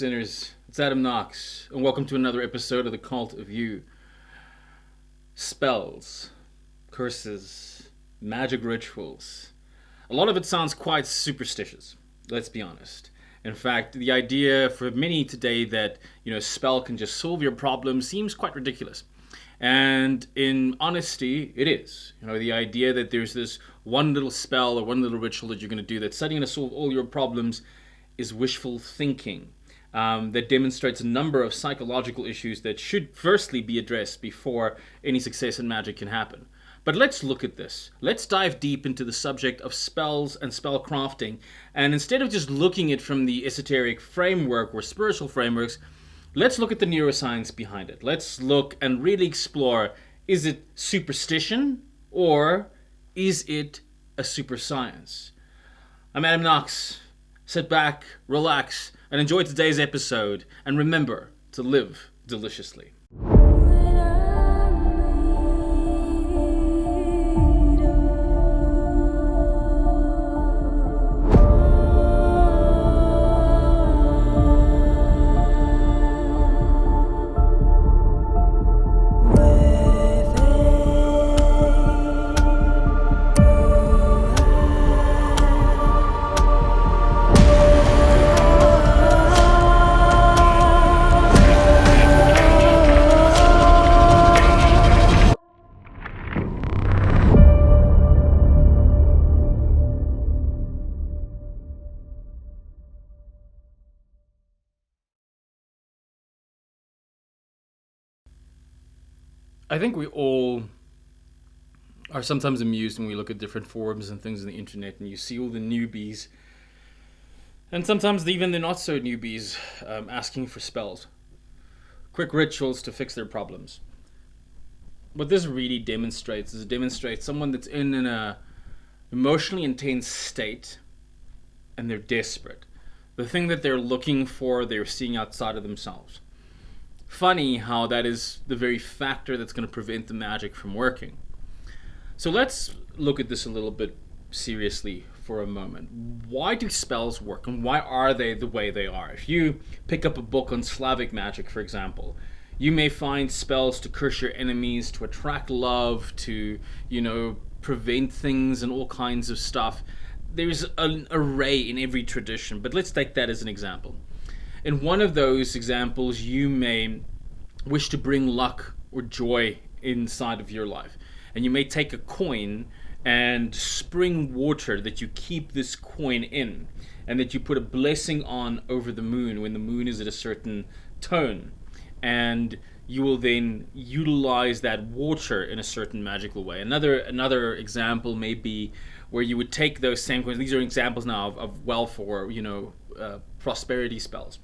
sinners, it's Adam Knox, and welcome to another episode of the Cult of You. Spells, curses, magic rituals. A lot of it sounds quite superstitious, let's be honest. In fact, the idea for many today that, a spell can just solve your problem seems quite ridiculous. And in honesty, it is. The idea that there's this one little spell or one little ritual that you're going to do that's suddenly going to solve all your problems is wishful thinking. That demonstrates a number of psychological issues that should firstly be addressed before any success in magic can happen. But let's look at this. Let's dive deep into the subject of spells and spell crafting. And instead of just looking at it from the esoteric framework or spiritual frameworks, let's look at the neuroscience behind it. Let's look and really explore, is it superstition or is it a super science? I'm Adam Knox. Sit back, relax, and enjoy today's episode. And remember to live deliciously. I think we all are sometimes amused when we look at different forums and things on the internet and you see all the newbies, and sometimes even the not so newbies, asking for spells, quick rituals to fix their problems. What this really demonstrates is it demonstrates someone that's in an emotionally intense state and they're desperate. The thing that they're looking for, they're seeing outside of themselves. Funny how that is the very factor that's going to prevent the magic from working. So let's look at this a little bit seriously for a moment. Why do spells work and why are they the way they are? If you pick up a book on Slavic magic, for example, you may find spells to curse your enemies, to attract love, to, prevent things and all kinds of stuff. There's an array in every tradition, but let's take that as an example. In one of those examples, you may wish to bring luck or joy inside of your life. And you may take a coin and spring water that you keep this coin in, and that you put a blessing on over the moon when the moon is at a certain tone. And you will then utilize that water in a certain magical way. Another example may be where you would take those same coins. These are examples now of wealth or, prosperity spells.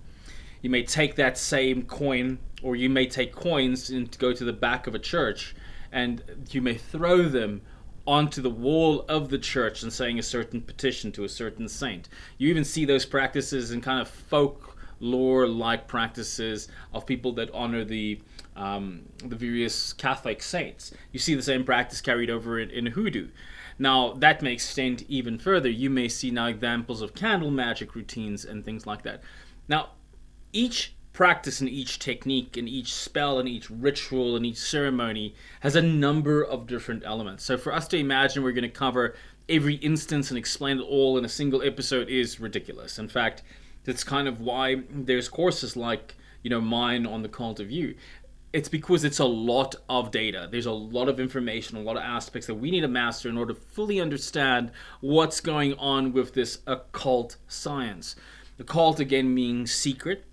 You may take that same coin, or you may take coins and go to the back of a church, and you may throw them onto the wall of the church and saying a certain petition to a certain saint. You even see those practices in kind of folklore-like practices of people that honor the various Catholic saints. You see the same practice carried over in hoodoo. Now, that may extend even further. You may see now examples of candle magic routines and things like that. Now, each practice and each technique and each spell and each ritual and each ceremony has a number of different elements. So for us to imagine we're going to cover every instance and explain it all in a single episode is ridiculous. In fact, that's kind of why there's courses like, mine on the Cult of You. It's because it's a lot of data. There's a lot of information, a lot of aspects that we need to master in order to fully understand what's going on with this occult science. Occult, again, means secret.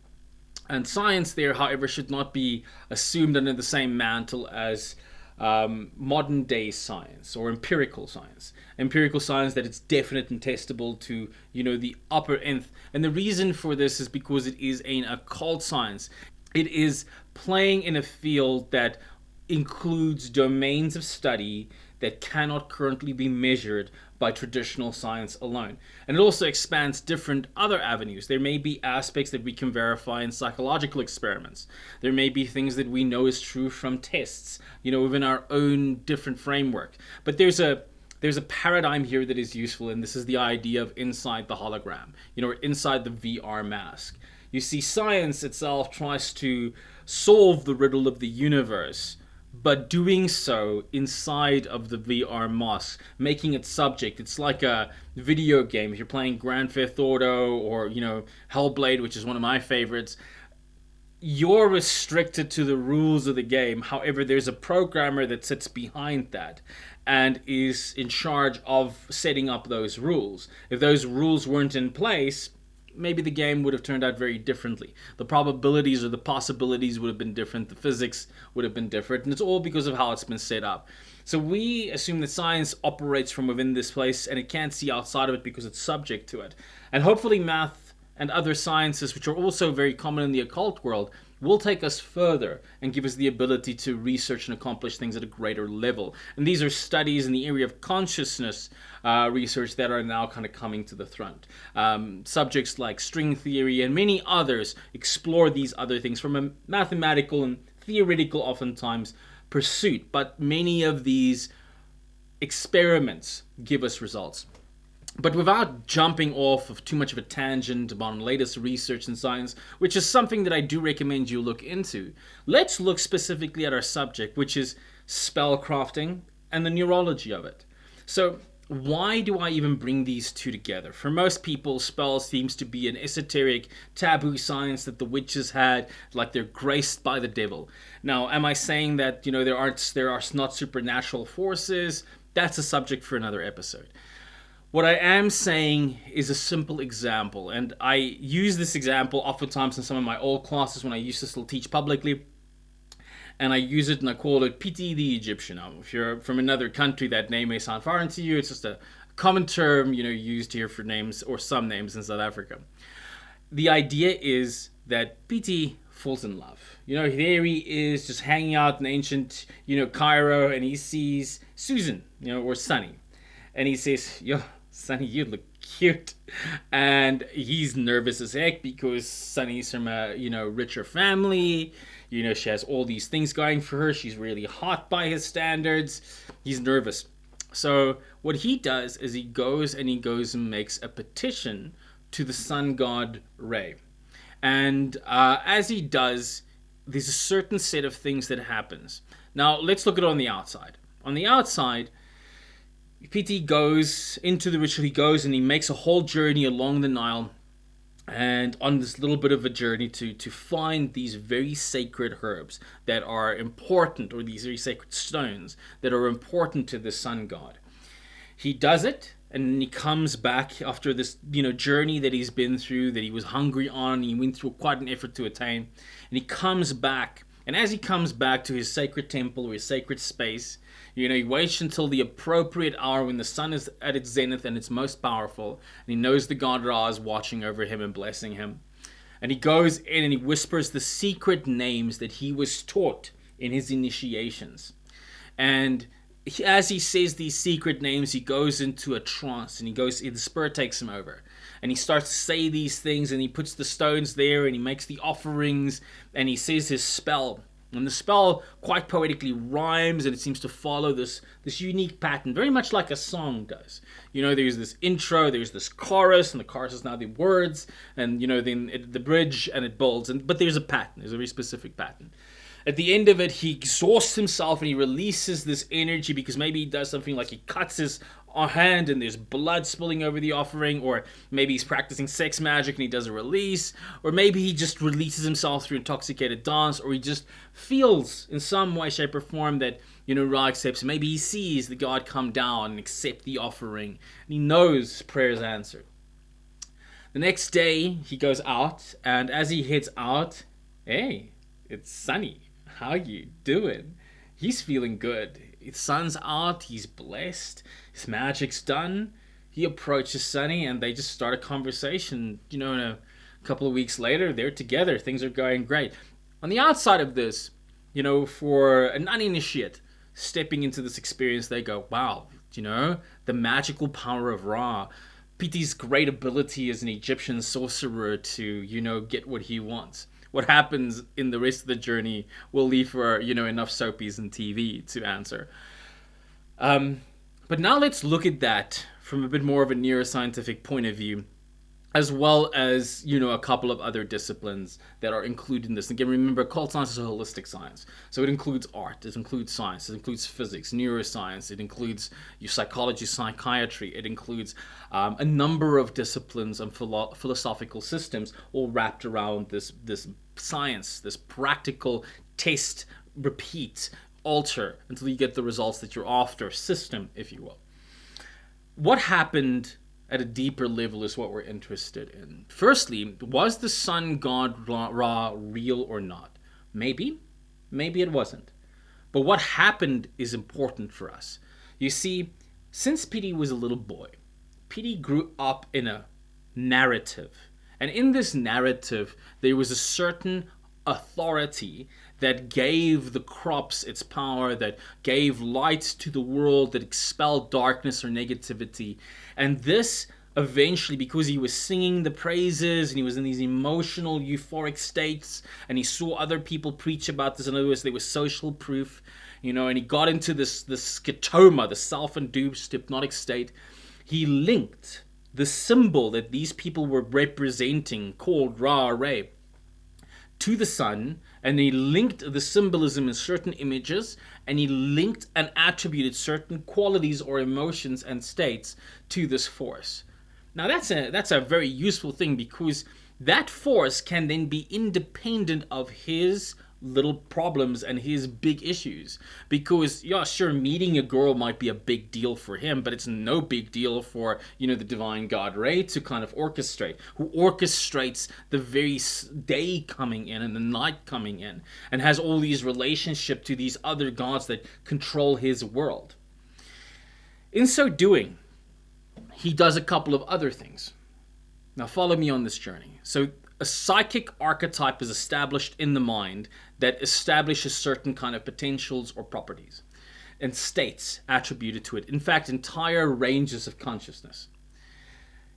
And science there, however, should not be assumed under the same mantle as modern day science or empirical science. Empirical science that it's definite and testable to, the upper nth. And the reason for this is because it is an occult science. It is playing in a field that includes domains of study that cannot currently be measured by traditional science alone. And it also expands different other avenues. There may be aspects that we can verify in psychological experiments. There may be things that we know is true from tests, within our own different framework. But there's a paradigm here that is useful, and this is the idea of inside the hologram, or inside the VR mask. You see, science itself tries to solve the riddle of the universe, but doing so inside of the VR mask, making it subject. It's like a video game. If you're playing Grand Theft Auto or, Hellblade, which is one of my favorites, you're restricted to the rules of the game. However, there's a programmer that sits behind that and is in charge of setting up those rules. If those rules weren't in place, maybe the game would have turned out very differently. The probabilities or the possibilities would have been different. The physics would have been different. And it's all because of how it's been set up. So we assume that science operates from within this place and it can't see outside of it because it's subject to it. And hopefully math and other sciences, which are also very common in the occult world, will take us further and give us the ability to research and accomplish things at a greater level. And these are studies in the area of consciousness research that are now kind of coming to the front. Subjects like string theory and many others explore these other things from a mathematical and theoretical, oftentimes, pursuit. But many of these experiments give us results. But without jumping off of too much of a tangent about latest research in science, which is something that I do recommend you look into, let's look specifically at our subject, which is spellcrafting and the neurology of it. So why do I even bring these two together? For most people, spell seems to be an esoteric, taboo science that the witches had, like they're graced by the devil. Now, am I saying that there are not supernatural forces? That's a subject for another episode. What I am saying is a simple example, and I use this example oftentimes in some of my old classes when I used to still teach publicly, and I use it and I call it Piti the Egyptian. Now, if you're from another country, that name may sound foreign to you. It's just a common term, used here for names or some names in South Africa. The idea is that Piti falls in love. There he is just hanging out in ancient, Cairo, and he sees Susan, or Sunny, and he says, "Yo, Sunny, you look cute." And he's nervous as heck because Sunny's from a, richer family. She has all these things going for her. She's really hot by his standards. He's nervous. So what he does is he goes and makes a petition to the sun god Re. And as he does, there's a certain set of things that happens. Now, let's look at it on the outside. On the outside, PT goes into the ritual. He goes and he makes a whole journey along the Nile, and on this little bit of a journey to find these very sacred herbs that are important, or these very sacred stones that are important to the sun god. He does it, and he comes back after this journey that he's been through, that he was hungry on. He went through quite an effort to attain, and he comes back. And as he comes back to his sacred temple or his sacred space, he waits until the appropriate hour when the sun is at its zenith and it's most powerful. And he knows the god Ra is watching over him and blessing him. And he goes in and he whispers the secret names that he was taught in his initiations. And as he says these secret names, he goes into a trance, and the spirit takes him over. And he starts to say these things, and he puts the stones there, and he makes the offerings, and he says his spell. And the spell quite poetically rhymes, and it seems to follow this unique pattern, very much like a song does. There's this intro, there's this chorus, and the chorus is now the words, and then the bridge, and it builds. But there's a pattern, there's a very specific pattern. At the end of it, he exhausts himself and he releases this energy, because maybe he does something like he cuts his hand and there's blood spilling over the offering, or maybe he's practicing sex magic and he does a release, or maybe he just releases himself through intoxicated dance, or he just feels in some way, shape, or form that Ra accepts him. Maybe he sees the god come down and accept the offering, and he knows his prayer is answered. The next day, he goes out, and as he heads out, hey, it's Sunny. How you doing? He's feeling good. The sun's out. He's blessed. His magic's done. He approaches Sunny, and they just start a conversation. In a couple of weeks later, they're together. Things are going great. On the outside of this, for an uninitiate stepping into this experience, they go, wow, the magical power of Ra. Piti's great ability as an Egyptian sorcerer to, get what he wants. What happens in the rest of the journey will leave for, enough soapies and TV to answer. But now let's look at that from a bit more of a neuroscientific point of view as well as, a couple of other disciplines that are included in this. Again, remember, occult science is a holistic science. So it includes art, it includes science, it includes physics, neuroscience, it includes your psychology, psychiatry, it includes a number of disciplines and philosophical systems all wrapped around this science, this practical test, repeat, alter until you get the results that you're after system, if you will. What happened at a deeper level is what we're interested in. Firstly, was the sun god Ra real or not? Maybe it wasn't. But what happened is important for us. You see, since Petey was a little boy, Petey grew up in a narrative. And in this narrative, there was a certain authority that gave the crops its power, that gave light to the world, that expelled darkness or negativity. And this eventually, because he was singing the praises and he was in these emotional, euphoric states, and he saw other people preach about this, in other words, there was social proof, and he got into this scotoma, the self-induced hypnotic state. He linked the symbol that these people were representing, called Ra-Re, to the sun, and he linked the symbolism in certain images, and he linked and attributed certain qualities or emotions and states to this force. Now that's a very useful thing, because that force can then be independent of his little problems and his big issues. Because, yeah, sure, meeting a girl might be a big deal for him, but it's no big deal for, the divine God Ray to kind of orchestrate, who orchestrates the very day coming in and the night coming in, and has all these relationships to these other gods that control his world. In so doing, he does a couple of other things. Now follow me on this journey. So a psychic archetype is established in the mind that establishes certain kind of potentials or properties and states attributed to it. In fact, entire ranges of consciousness.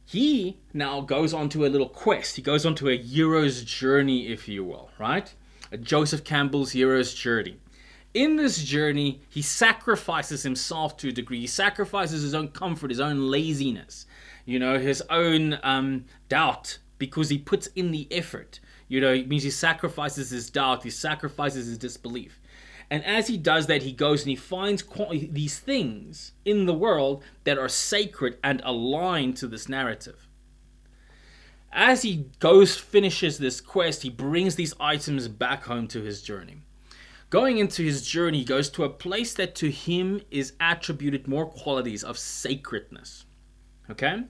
He now goes on to a little quest. He goes on to a hero's journey, if you will, right? A Joseph Campbell's hero's journey. In this journey, he sacrifices himself to a degree. He sacrifices his own comfort, his own laziness, his own doubt, because he puts in the effort. It means he sacrifices his doubt, he sacrifices his disbelief. And as he does that, he goes and he finds these things in the world that are sacred and aligned to this narrative. As he finishes this quest, he brings these items back home to his journey. Going into his journey, he goes to a place that to him is attributed more qualities of sacredness. Okay?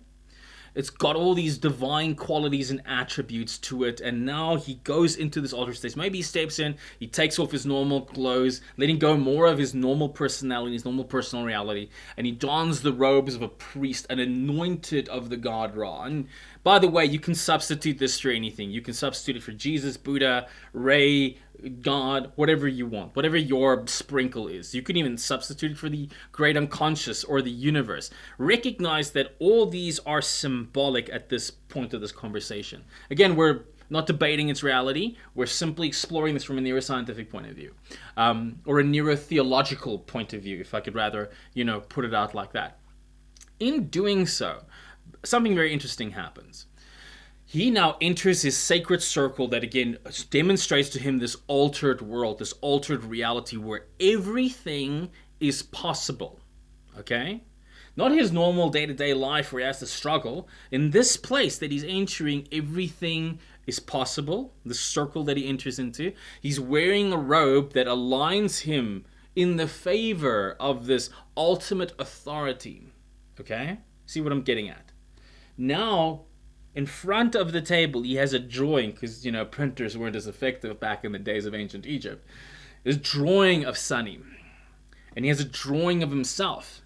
It's got all these divine qualities and attributes to it, and now he goes into this altered state. Maybe he steps in, he takes off his normal clothes, letting go more of his normal personality, his normal personal reality, and he dons the robes of a priest, an anointed of the god Ra. And by the way, you can substitute this for anything. You can substitute it for Jesus, Buddha, Ray, God, whatever you want, whatever your sprinkle is. You can even substitute it for the great unconscious or the universe. Recognize that all these are symbolic at this point of this conversation. Again, we're not debating its reality. We're simply exploring this from a neuroscientific point of view, or a neurotheological point of view, if I could rather, put it out like that. In doing so, something very interesting happens. He now enters his sacred circle that, again, demonstrates to him this altered world, this altered reality where everything is possible, okay? Not his normal day-to-day life where he has to struggle. In this place that he's entering, everything is possible, the circle that he enters into. He's wearing a robe that aligns him in the favor of this ultimate authority, okay? See what I'm getting at? Now, in front of the table, he has a drawing, because, printers weren't as effective back in the days of ancient Egypt. There's a drawing of Sunny, and he has a drawing of himself.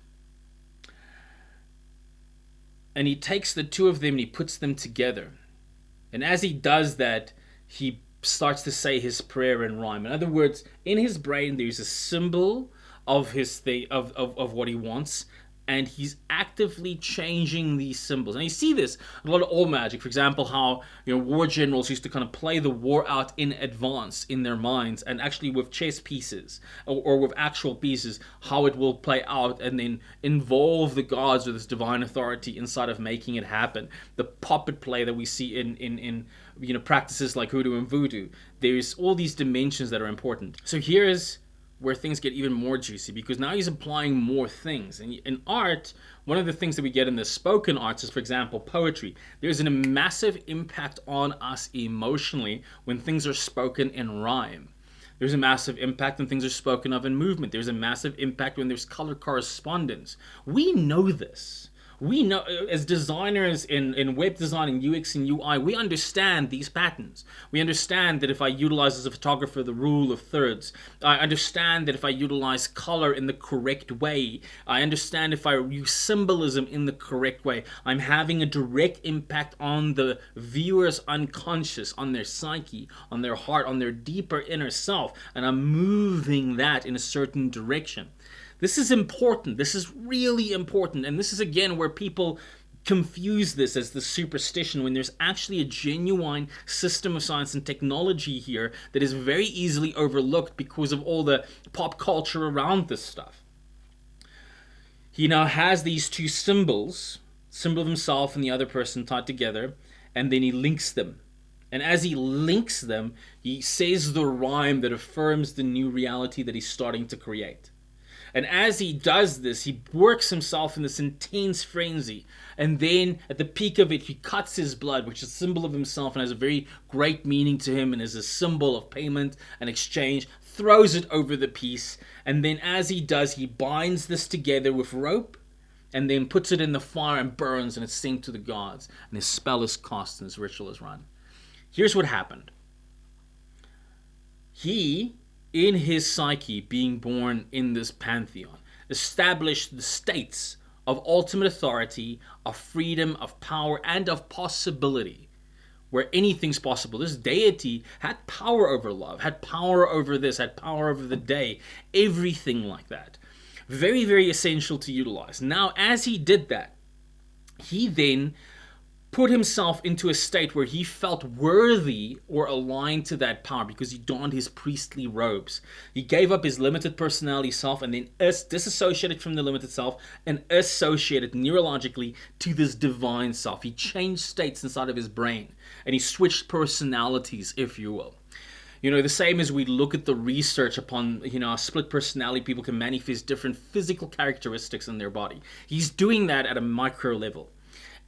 And he takes the two of them and he puts them together. And as he does that, he starts to say his prayer in rhyme. In other words, in his brain, there's a symbol of his thing, of what he wants, and he's actively changing these symbols. And you see this a lot of all magic. For example, how war generals used to kind of play the war out in advance in their minds, and actually with chess pieces or with actual pieces, how it will play out, and then involve the gods or this divine authority inside of making it happen. The puppet play that we see in practices like hoodoo and voodoo. There's all these dimensions that are important. So here's where things get even more juicy, because now he's applying more things. And in art, one of the things that we get in the spoken arts is, for example, poetry. There's a massive impact on us emotionally when things are spoken in rhyme. There's a massive impact when things are spoken of in movement. There's a massive impact when there's color correspondence. We know this. We know, as designers in web design and UX and UI, we understand these patterns. We understand that if I utilize as a photographer the rule of thirds, I understand that if I utilize color in the correct way, I understand if I use symbolism in the correct way, I'm having a direct impact on the viewer's unconscious, on their psyche, on their heart, on their deeper inner self, and I'm moving that in a certain direction. This is important. This is really important. And this is, again, where people confuse this as the superstition, when there's actually a genuine system of science and technology here that is very easily overlooked because of all the pop culture around this stuff. He now has these two symbols, symbol of himself and the other person, tied together, and then he links them. And as he links them, he says the rhyme that affirms the new reality that he's starting to create. And as he does this, he works himself in this intense frenzy. And then at the peak of it, he cuts his blood, which is a symbol of himself and has a very great meaning to him and is a symbol of payment and exchange, throws it over the piece. And then as he does, he binds this together with rope and then puts it in the fire and burns, and it's sent to the gods. And his spell is cast and his ritual is run. Here's what happened. He, in his psyche, being born in this pantheon, established the states of ultimate authority, of freedom, of power, and of possibility, where anything's possible. This deity had power over love, had power over this, had power over the day, everything like that. Very, very essential to utilize. Now, as he did that, he then put himself into a state where he felt worthy or aligned to that power because he donned his priestly robes. He gave up his limited personality self and then disassociated from the limited self and associated neurologically to this divine self. He changed states inside of his brain and he switched personalities, if you will. The same as we look at the research upon, split personality, people can manifest different physical characteristics in their body. He's doing that at a micro level.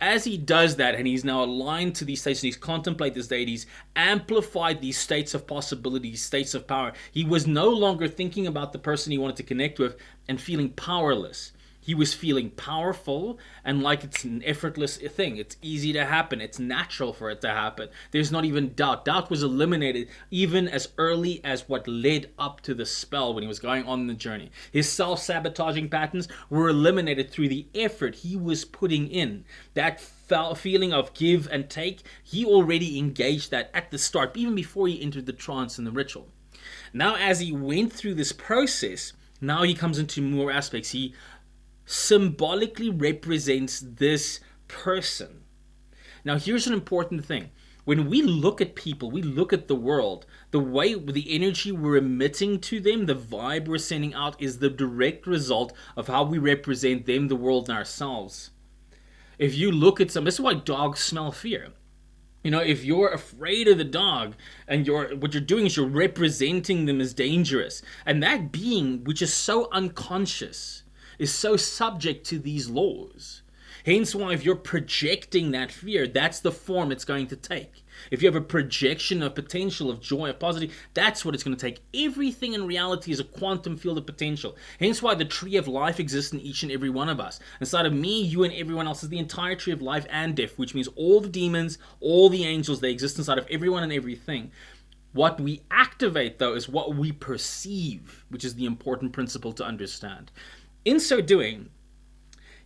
As he does that, and he's now aligned to these states, and he's contemplated these deities, amplified these states of possibility, states of power. He was no longer thinking about the person he wanted to connect with and feeling powerless. He was feeling powerful and like it's an effortless thing. It's easy to happen. It's natural for it to happen. There's not even doubt. Doubt was eliminated even as early as what led up to the spell when he was going on the journey. His self-sabotaging patterns were eliminated through the effort he was putting in. That feeling of give and take, he already engaged that at the start, even before he entered the trance and the ritual. Now, as he went through this process, now he comes into more aspects. He symbolically represents this person. Now, here's an important thing. When we look at people, we look at the world, the way, the energy we're emitting to them, the vibe we're sending out is the direct result of how we represent them, the world, and ourselves. If you look at this is why dogs smell fear. If you're afraid of the dog and what you're doing is you're representing them as dangerous. And that being, which is so unconscious, is so subject to these laws. Hence why if you're projecting that fear, that's the form it's going to take. If you have a projection of potential, of joy, of positivity, that's what it's going to take. Everything in reality is a quantum field of potential. Hence why the tree of life exists in each and every one of us. Inside of me, you, and everyone else is the entire tree of life and death, which means all the demons, all the angels, they exist inside of everyone and everything. What we activate, though, is what we perceive, which is the important principle to understand. In so doing,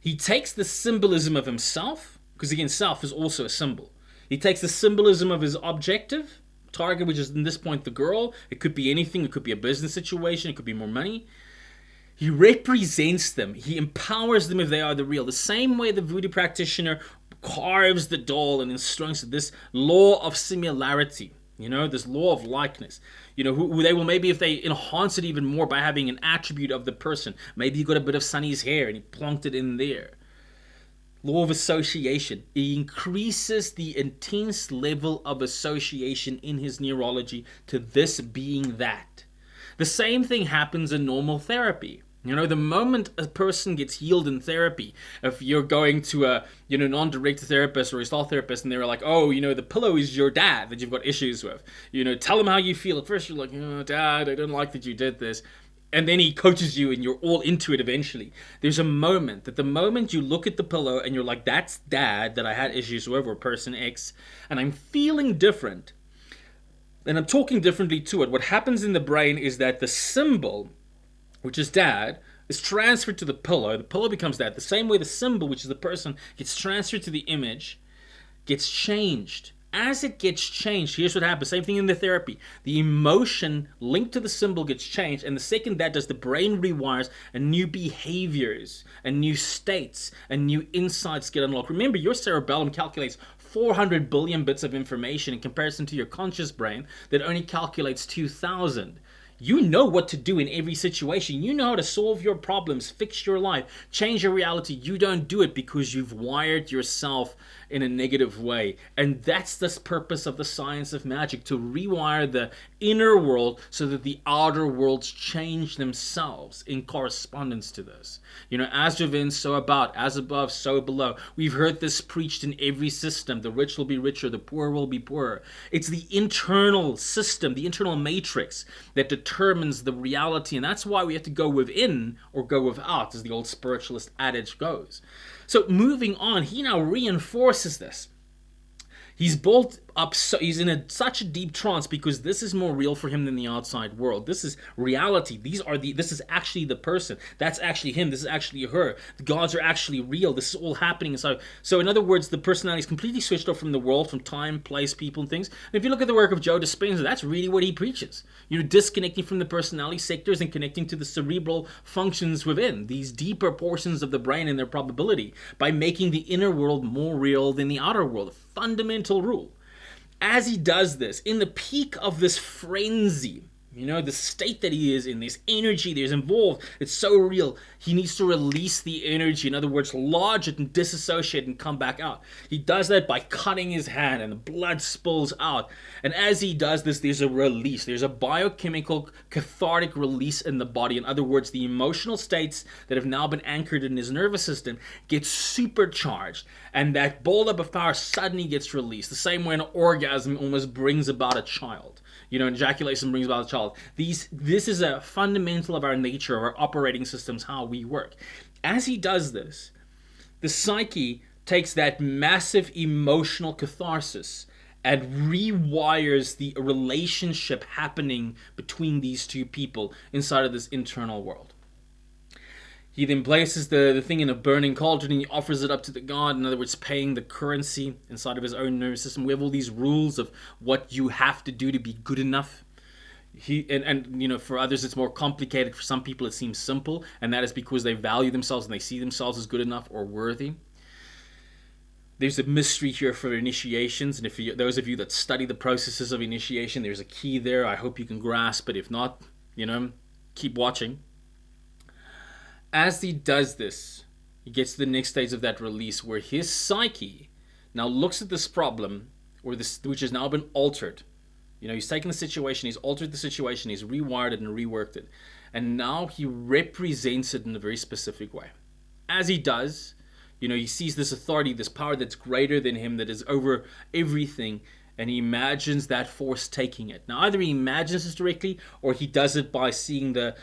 he takes the symbolism of himself, because again, self is also a symbol. He takes the symbolism of his objective, target, which is in this point the girl. It could be anything. It could be a business situation. It could be more money. He represents them. He empowers them if they are the real. The same way the voodoo practitioner carves the doll and instructs this law of similarity, this law of likeness. Who they will, maybe if they enhance it even more by having an attribute of the person. Maybe you got a bit of Sonny's hair and he plonked it in there. Law of association. It increases the intense level of association in his neurology to this being that. The same thing happens in normal therapy. The moment a person gets healed in therapy, if you're going to a non-direct therapist or a style therapist and they're like, oh, the pillow is your dad that you've got issues with. Tell him how you feel. At first you're like, oh, Dad, I don't like that you did this. And then he coaches you and you're all into it eventually. There's a moment that the moment you look at the pillow and you're like, that's Dad that I had issues with, or person X, and I'm feeling different. And I'm talking differently to it. What happens in the brain is that the symbol, which is Dad, is transferred to the pillow. The pillow becomes Dad. The same way the symbol, which is the person, gets transferred to the image, gets changed. As it gets changed, here's what happens. Same thing in the therapy. The emotion linked to the symbol gets changed, and the second that does, the brain rewires, and new behaviors, and new states, and new insights get unlocked. Remember, your cerebellum calculates 400 billion bits of information in comparison to your conscious brain that only calculates 2,000. You know what to do in every situation. You know how to solve your problems, fix your life, change your reality. You don't do it because you've wired yourself in a negative way. And that's the purpose of the science of magic, to rewire the inner world so that the outer worlds change themselves in correspondence to this. As within, so about, as above, so below. We've heard this preached in every system. The rich will be richer, the poor will be poorer. It's the internal system, the internal matrix that determines the reality. And that's why we have to go within or go without, as the old spiritualist adage goes. So moving on, he now reinforces this. He's built up, he's in such a deep trance because this is more real for him than the outside world. This is reality. This is actually the person. That's actually him. This is actually her. The gods are actually real. This is all happening. So in other words, the personality is completely switched off from the world, from time, place, people, and things. And if you look at the work of Joe Dispenza, that's really what he preaches. Disconnecting from the personality sectors and connecting to the cerebral functions within, these deeper portions of the brain and their probability, by making the inner world more real than the outer world. A fundamental rule. As he does this, in the peak of this frenzy, the state that he is in, this energy that is involved, it's so real, he needs to release the energy. In other words, lodge it and disassociate and come back out. He does that by cutting his hand and the blood spills out. And as he does this, there's a release. There's a biochemical cathartic release in the body. In other words, the emotional states that have now been anchored in his nervous system get supercharged. And that buildup of power suddenly gets released. The same way an orgasm almost brings about a child. Ejaculation brings about a child. This is a fundamental of our nature, of our operating systems, how we work. As he does this, the psyche takes that massive emotional catharsis and rewires the relationship happening between these two people inside of this internal world. He then places the thing in a burning cauldron and he offers it up to the god. In other words, paying the currency inside of his own nervous system. We have all these rules of what you have to do to be good enough. For others it's more complicated. For some people it seems simple, and that is because they value themselves and they see themselves as good enough or worthy. There's a mystery here for initiations, and those of you that study the processes of initiation, there's a key there. I hope you can grasp it. If not, keep watching. As he does this, he gets to the next stage of that release, where his psyche now looks at this problem, which has now been altered. He's taken the situation, he's altered the situation, he's rewired it and reworked it. And now he represents it in a very specific way. As he does, he sees this authority, this power that's greater than him, that is over everything, and he imagines that force taking it. Now, either he imagines this directly, or he does it by seeing the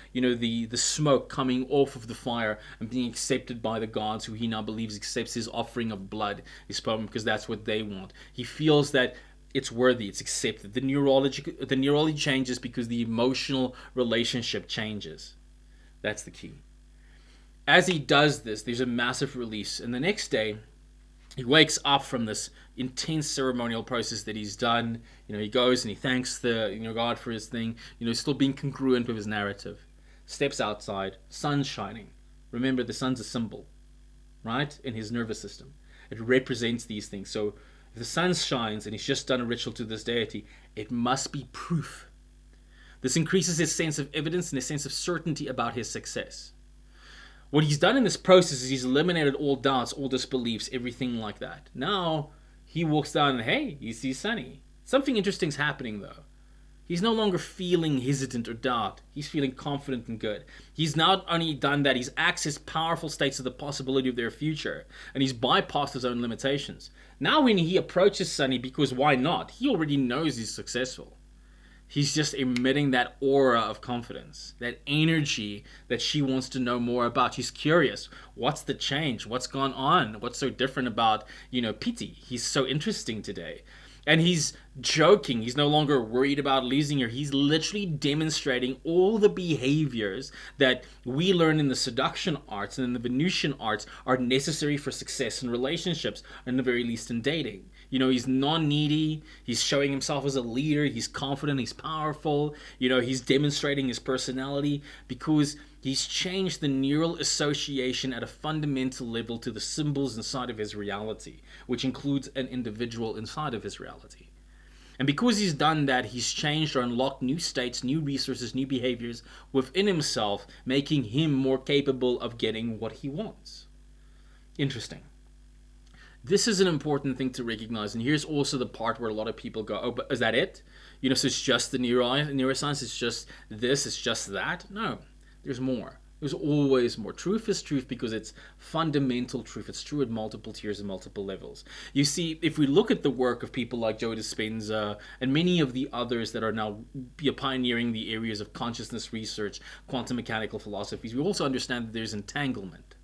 smoke coming off of the fire and being accepted by the gods, who he now believes accepts his offering of blood, his poem, because that's what they want. He feels that it's worthy, it's accepted. The neurology changes because the emotional relationship changes. That's the key. As he does this, there's a massive release, and the next day, he wakes up from this intense ceremonial process that he's done. He goes and he thanks the God for his thing. Still being congruent with his narrative. steps outside, sun's shining. Remember, the sun's a symbol, right, in his nervous system. It represents these things. So if the sun shines and he's just done a ritual to this deity, it must be proof. This increases his sense of evidence and his sense of certainty about his success. What he's done in this process is he's eliminated all doubts, all disbeliefs, everything like that. Now he walks down and, hey, he sees Sunny. Something interesting's happening though. He's no longer feeling hesitant or doubt. He's feeling confident and good. He's not only done that, he's accessed powerful states of the possibility of their future, and he's bypassed his own limitations. Now when he approaches Sunny, because why not? He already knows he's successful. He's just emitting that aura of confidence, that energy that she wants to know more about. She's curious. What's the change? What's gone on? What's so different about, Pity? He's so interesting today. And he's joking. He's no longer worried about losing her. He's literally demonstrating all the behaviors that we learn in the seduction arts and in the Venusian arts are necessary for success in relationships, or in the very least in dating. He's non-needy. He's showing himself as a leader. He's confident. He's powerful. He's demonstrating his personality because he's changed the neural association at a fundamental level to the symbols inside of his reality, which includes an individual inside of his reality. And because he's done that, he's changed or unlocked new states, new resources, new behaviors within himself, making him more capable of getting what he wants. Interesting. This is an important thing to recognize, and here's also the part where a lot of people go, oh, but is that it? So it's just the neuroscience, it's just this, it's just that? No, there's more. There's always more. Truth is truth because it's fundamental truth. It's true at multiple tiers and multiple levels. You see, if we look at the work of people like Joe Dispenza and many of the others that are now pioneering the areas of consciousness research, quantum mechanical philosophies, we also understand that there's entanglement.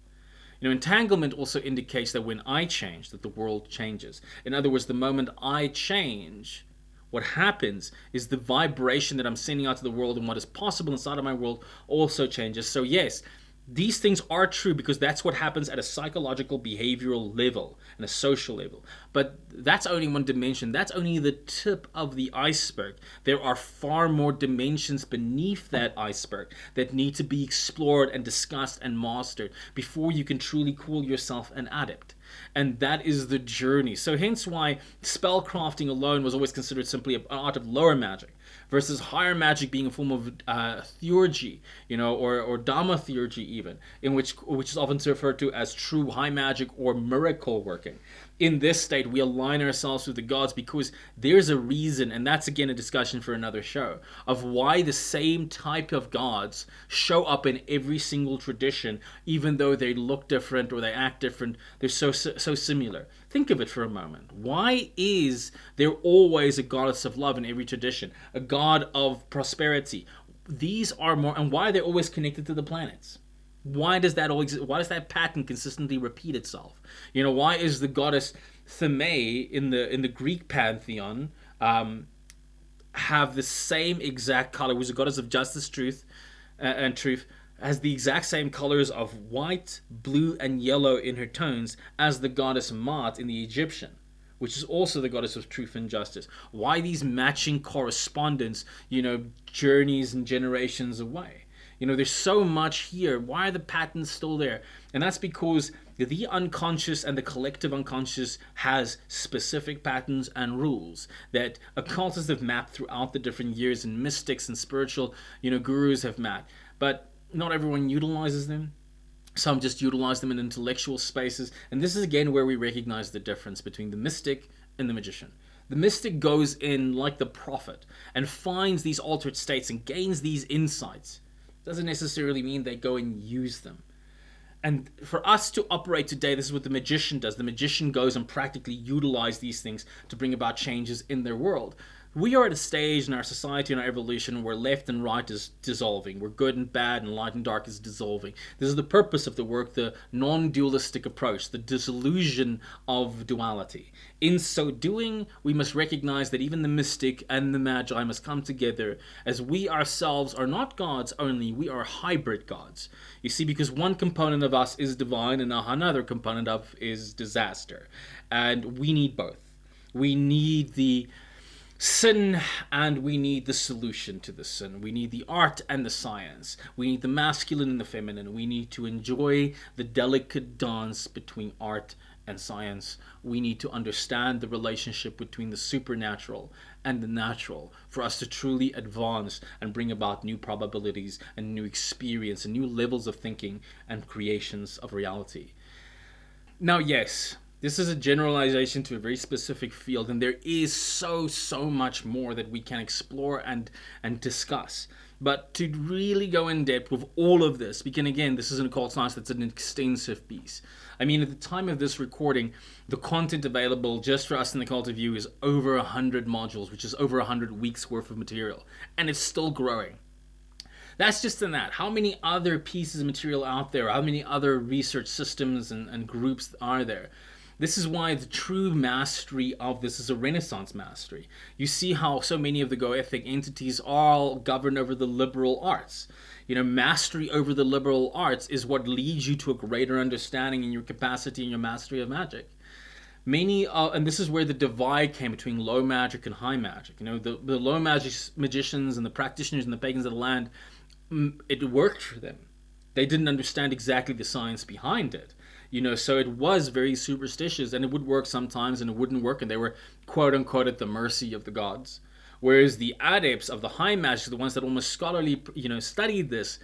Entanglement also indicates that when I change, that the world changes. In other words, the moment I change, what happens is the vibration that I'm sending out to the world and what is possible inside of my world also changes. So yes, these things are true because that's what happens at a psychological, behavioral level and a social level. But that's only one dimension. That's only the tip of the iceberg. There are far more dimensions beneath that iceberg that need to be explored and discussed and mastered before you can truly call yourself an adept. And that is the journey. So hence why spellcrafting alone was always considered simply an art of lower magic, versus higher magic being a form of theurgy, or Dharma theurgy even, which is often referred to as true high magic or miracle working. In this state, we align ourselves with the gods because there's a reason, and that's again a discussion for another show, of why the same type of gods show up in every single tradition, even though they look different or they act different. They're so similar. Think of it for a moment. Why is there always a goddess of love in every tradition? A god of prosperity? These are more, and why they're always connected to the planets? Why does that always? Why does that pattern consistently repeat itself? Why is the goddess Theme in the Greek pantheon have the same exact color? Who's a goddess of justice, truth, and truth, has the exact same colors of white, blue, and yellow in her tones as the goddess Maat in the Egyptian, which is also the goddess of truth and justice. Why these matching correspondence? Journeys and generations away. There's so much here. Why are the patterns still there? And that's because the unconscious and the collective unconscious has specific patterns and rules that occultists have mapped throughout the different years, and mystics and spiritual, gurus have mapped. But not everyone utilizes them. Some just utilize them in intellectual spaces. And this is again where we recognize the difference between the mystic and the magician. The mystic goes in like the prophet and finds these altered states and gains these insights. Doesn't necessarily mean they go and use them. And for us to operate today, this is what the magician does. The magician goes and practically utilizes these things to bring about changes in their world. We are at a stage in our society and our evolution where left and right is dissolving, where good and bad and light and dark is dissolving. This is the purpose of the work, the non-dualistic approach, the dissolution of duality. In so doing, we must recognize that even the mystic and the magi must come together, as we ourselves are not gods only, we are hybrid gods. You see, because one component of us is divine and another component of is disaster. And we need both. We need the sin, and we need the solution to the sin. We need the art and the science. We need the masculine and the feminine. We need to enjoy the delicate dance between art and science. We need to understand the relationship between the supernatural and the natural for us to truly advance and bring about new probabilities and new experience and new levels of thinking and creations of reality. Now, yes, this is a generalization to a very specific field, and there is so much more that we can explore and discuss. But to really go in depth with all of this, because again, this is an occult science that's an extensive piece. I mean, at the time of this recording, the content available just for us in the Cult of You is over 100 modules, which is over 100 weeks worth of material, and it's still growing. That's just in that. How many other pieces of material out there? How many other research systems and groups are there? This is why the true mastery of this is a Renaissance mastery. You see how so many of the Goethic entities all govern over the liberal arts. You know, mastery over the liberal arts is what leads you to a greater understanding in your capacity and your mastery of magic. Many, and this is where the divide came between low magic and high magic. You know, the low magic magicians and the practitioners and the pagans of the land, it worked for them. They didn't understand exactly the science behind it. You know, so it was very superstitious, and it would work sometimes and it wouldn't work, and they were quote unquote at the mercy of the gods. Whereas the adepts of the high magic, the ones that almost scholarly, studied this,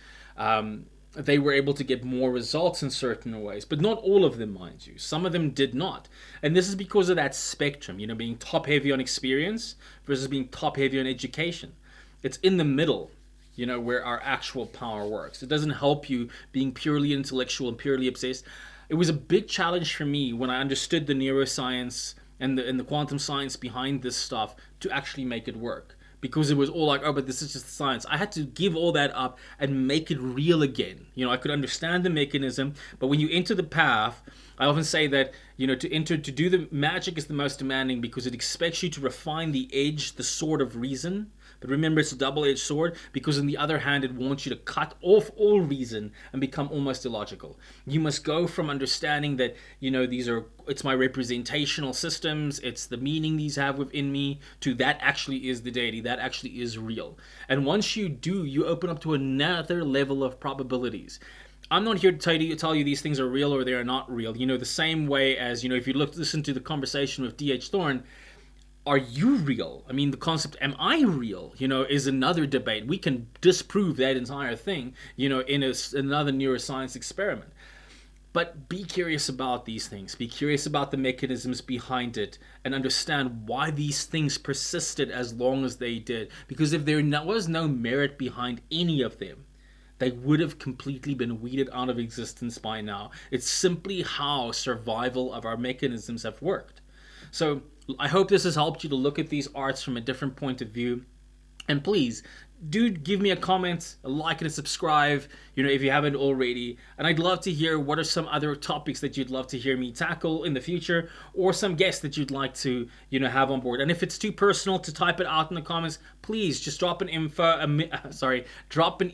they were able to get more results in certain ways, but not all of them, mind you. Some of them did not. And this is because of that spectrum, being top heavy on experience versus being top heavy on education. It's in the middle, where our actual power works. It doesn't help you being purely intellectual and purely obsessed. It was a big challenge for me when I understood the neuroscience and the quantum science behind this stuff to actually make it work. Because it was all like, oh, but this is just science. I had to give all that up and make it real again. I could understand the mechanism, but when you enter the path, I often say that, to do the magic is the most demanding because it expects you to refine the edge, the sword of reason. But remember, it's a double-edged sword because on the other hand, it wants you to cut off all reason and become almost illogical. You must go from understanding that, it's my representational systems, it's the meaning these have within me, to that actually is the deity, that actually is real. And once you do, you open up to another level of probabilities. I'm not here to tell you these things are real or they are not real. The same way as, if you listen to the conversation with D.H. Thorne, are you real? I mean, the concept, am I real, is another debate. We can disprove that entire thing, in another neuroscience experiment. But be curious about these things. Be curious about the mechanisms behind it and understand why these things persisted as long as they did. Because if there was no merit behind any of them, they would have completely been weeded out of existence by now. It's simply how survival of our mechanisms have worked. So I hope this has helped you to look at these arts from a different point of view. And please, do give me a comment, a like, and a subscribe, if you haven't already. And I'd love to hear what are some other topics that you'd love to hear me tackle in the future, or some guests that you'd like to, have on board. And if it's too personal to type it out in the comments, please just drop an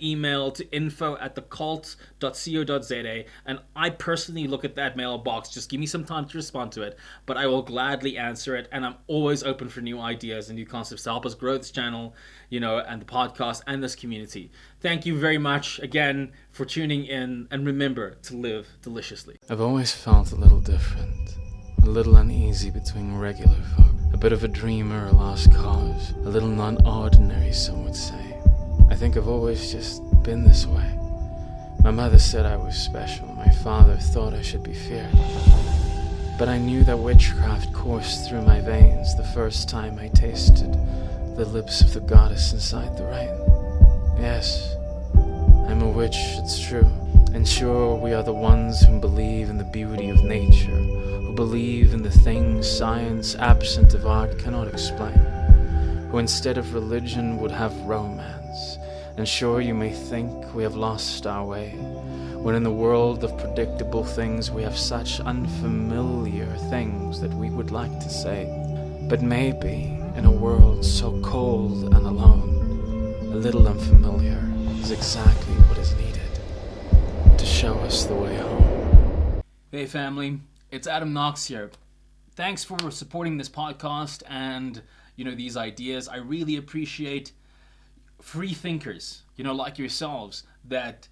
email to info@thecult.co.za, and I personally look at that mailbox. Just give me some time to respond to it, but I will gladly answer it, and I'm always open for new ideas and new concepts to help us grow this channel, and the podcast and this community. Thank you very much again for tuning in, and remember to live deliciously. I've always felt a little different, a little uneasy between regular folk, a bit of a dreamer, a lost cause, a little non-ordinary, some would say. I think I've always just been this way. My mother said I was special, my father thought I should be feared. But I knew that witchcraft coursed through my veins the first time I tasted the lips of the goddess inside the rain. Yes, I'm a witch, it's true. And sure, we are the ones who believe in the beauty of nature, who believe in the things science, absent of art, cannot explain, who instead of religion would have romance. And sure, you may think we have lost our way, when in the world of predictable things we have such unfamiliar things that we would like to say. But maybe, in a world so cold and alone, a little unfamiliar is exactly what is needed to show us the way home. Hey family, it's Adam Knox here. Thanks for supporting this podcast, and these ideas. I really appreciate free thinkers, like yourselves, that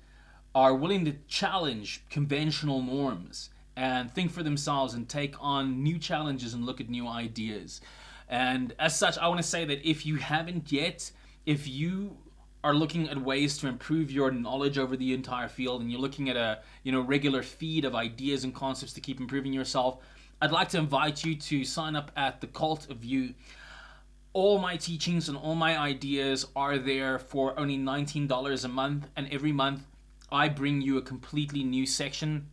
are willing to challenge conventional norms and think for themselves and take on new challenges and look at new ideas. And as such, I want to say that if you haven't yet, if you are looking at ways to improve your knowledge over the entire field, and you're looking at a regular feed of ideas and concepts to keep improving yourself, I'd like to invite you to sign up at the Cult of You. All my teachings and all my ideas are there for only $19 a month, and every month I bring you a completely new section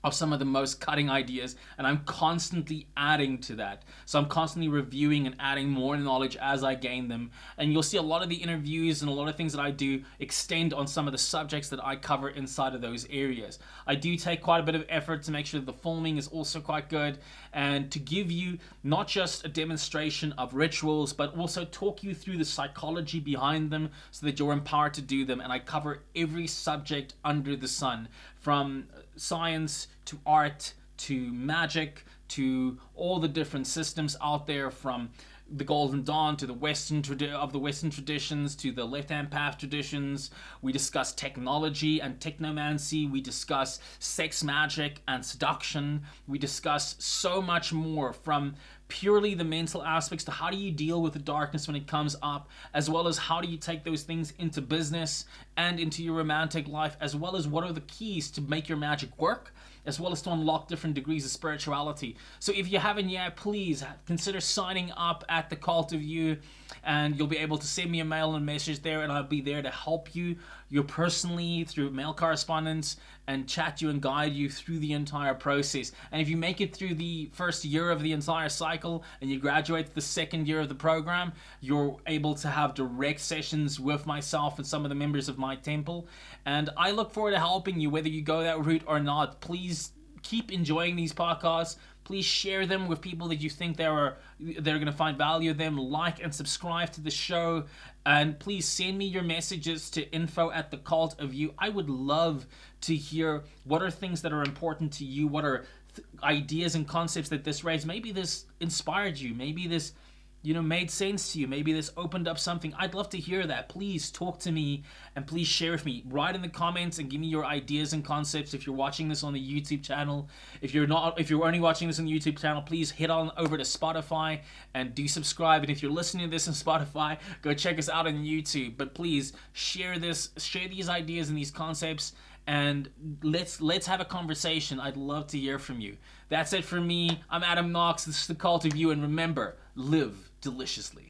of some of the most cutting ideas, and I'm constantly adding to that. So I'm constantly reviewing and adding more knowledge as I gain them, and you'll see a lot of the interviews and a lot of things that I do extend on some of the subjects that I cover inside of those areas. I do take quite a bit of effort to make sure that the filming is also quite good, and to give you not just a demonstration of rituals, but also talk you through the psychology behind them so that you're empowered to do them. And I cover every subject under the sun, from science to art to magic to all the different systems out there, from the Golden Dawn to the Western traditions to the left-hand path traditions. We discuss technology and technomancy. We discuss sex magic and seduction. We discuss so much more, from purely the mental aspects to how do you deal with the darkness when it comes up, as well as how do you take those things into business and into your romantic life, as well as what are the keys to make your magic work, as well as to unlock different degrees of spirituality. So if you haven't yet, please consider signing up at the Cult of You, and you'll be able to send me a mail and message there, and I'll be there to help you personally through mail correspondence and chat you and guide you through the entire process. And if you make it through the first year of the entire cycle and you graduate to the second year of the program, you're able to have direct sessions with myself and some of the members of my temple. And I look forward to helping you whether you go that route or not. Please keep enjoying these podcasts. Please share them with people that you think they're going to find value in them. Like and subscribe to the show. And please send me your messages to info@thecultofyou. I would love to hear what are things that are important to you. What are ideas and concepts that this raised? Maybe this inspired you. Maybe this made sense to you. Maybe this opened up something. I'd love to hear that. Please talk to me and please share with me. Write in the comments and give me your ideas and concepts. If you're watching this on the YouTube channel, if you're only watching this on the YouTube channel, please head on over to Spotify and do subscribe. And if you're listening to this on Spotify, go check us out on YouTube. But please share these ideas and these concepts, and let's have a conversation. I'd love to hear from you. That's it for me. I'm Adam Knox. This is the Cult of You, and remember, live deliciously.